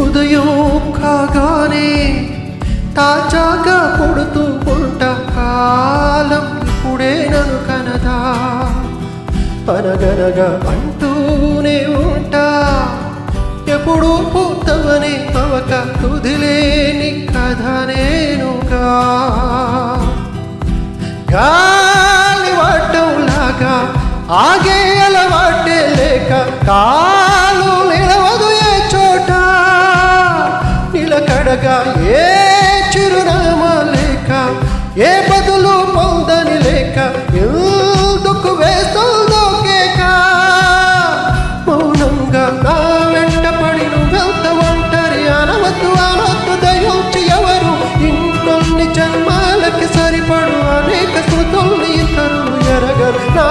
ఉదయం కాగానే తాజాగా పుడుతూ ఉంటా, కాలం ఇప్పుడే నన్ను కనదా అనగనగా అంటూనే ఉంటా, ఎప్పుడు పూర్తవని అవక తుదిలేని కథ నేనుగా. గాలి వాటంలాగా ఆగే అలవాటే లేక, కాలు నిలవదు ఏ చోట, నిలకడగా ఏ చిరునామా లేక, ఏ బదులు పొందని లేక, ఎందుకు వేస్తుందో కేక. మౌనంగా నా వెంట పడి నువ్వెంత ఒంటరి, అనవద్దు అనవద్దు దయించి ఎవరు, ఇన్నొన్ని జన్మాలకి సరిపడు అనేక స్మృతుల్ని ఇతరులు ఎరగరు. నా